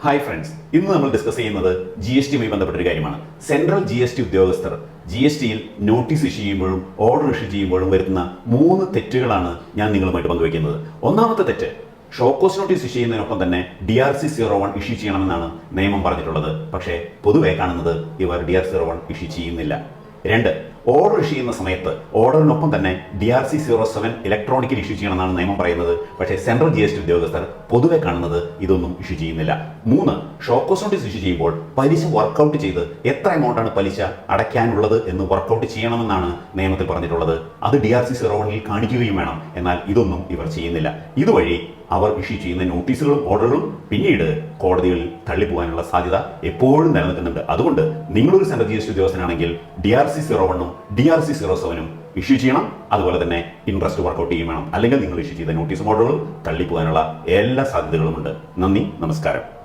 Hi friends, ഇന്ന് നമ്മൾ discuss ചെയ്യുന്നത് ജി എസ് ടിയുമായി ബന്ധപ്പെട്ട ഒരു കാര്യമാണ്. സെൻട്രൽ ജി എസ് ടി ഉദ്യോഗസ്ഥർ ജി എസ് ടിയിൽ നോട്ടീസ് ഇഷ്യൂ ചെയ്യുമ്പോഴും ഓർഡർ ഇഷ്യൂ ചെയ്യുമ്പോഴും വരുത്തുന്ന 3 തെറ്റുകളാണ് ഞാൻ നിങ്ങളുമായിട്ട് പങ്കുവയ്ക്കുന്നത്. ഒന്നാമത്തെ തെറ്റ്, ഷോക്കോസ് നോട്ടീസ് ഇഷ്യൂ ചെയ്യുന്നതിനൊപ്പം തന്നെ DRC-01 ഇഷ്യൂ ചെയ്യണമെന്നാണ് നിയമം പറഞ്ഞിട്ടുള്ളത്. പക്ഷേ പൊതുവെ കാണുന്നത് ഇവർ DRC-01 ഇഷ്യൂ ചെയ്യുന്നില്ല. 2, ഓർഡർ ഇഷ്യൂ ചെയ്യുന്ന സമയത്ത് ഓർഡറിനൊപ്പം തന്നെ DRC-07 ഇലക്ട്രോണിക്കൽ ഇഷ്യൂ ചെയ്യണമെന്നാണ് നിയമം പറയുന്നത്. പക്ഷേ സെൻട്രൽ ജി എസ് ടി ഉദ്യോഗസ്ഥർ പൊതുവെ കാണുന്നത് ഇതൊന്നും ഇഷ്യൂ ചെയ്യുന്നില്ല. 3, ഷോക്കോസ് നോട്ടീസ് ഇഷ്യൂ ചെയ്യുമ്പോൾ പലിശ വർക്കൗട്ട് ചെയ്ത് എത്ര എമൗണ്ടാണ് പലിശ അടയ്ക്കാനുള്ളത് എന്ന് വർക്കൗട്ട് ചെയ്യണമെന്നാണ് നിയമത്തിൽ പറഞ്ഞിട്ടുള്ളത്. അത് DRC-01 കാണിക്കുകയും വേണം. എന്നാൽ ഇതൊന്നും ഇവർ ചെയ്യുന്നില്ല. ഇതുവഴി അവർ ഇഷ്യൂ ചെയ്യുന്ന നോട്ടീസുകളും ഓർഡറുകളും പിന്നീട് കോടതികളിൽ തള്ളിപ്പോകാനുള്ള സാധ്യത എപ്പോഴും നിലനിൽക്കുന്നുണ്ട്. അതുകൊണ്ട് നിങ്ങളൊരു സെൻട്രൽ ജി എസ് ടി ഉദ്യോഗസ്ഥനാണെങ്കിൽ DRC-01 DRC-07 ഇഷ്യൂ ചെയ്യണം. അതുപോലെ തന്നെ ഇൻട്രസ്റ്റ് വർക്കൗട്ട് ചെയ്യും വേണം. അല്ലെങ്കിൽ നിങ്ങൾ ഇഷ്യൂ ചെയ്ത നോട്ടീസും ഓർഡറുകളും തള്ളിപ്പോകാനുള്ള എല്ലാ സാധ്യതകളുമുണ്ട്. നന്ദി, നമസ്കാരം.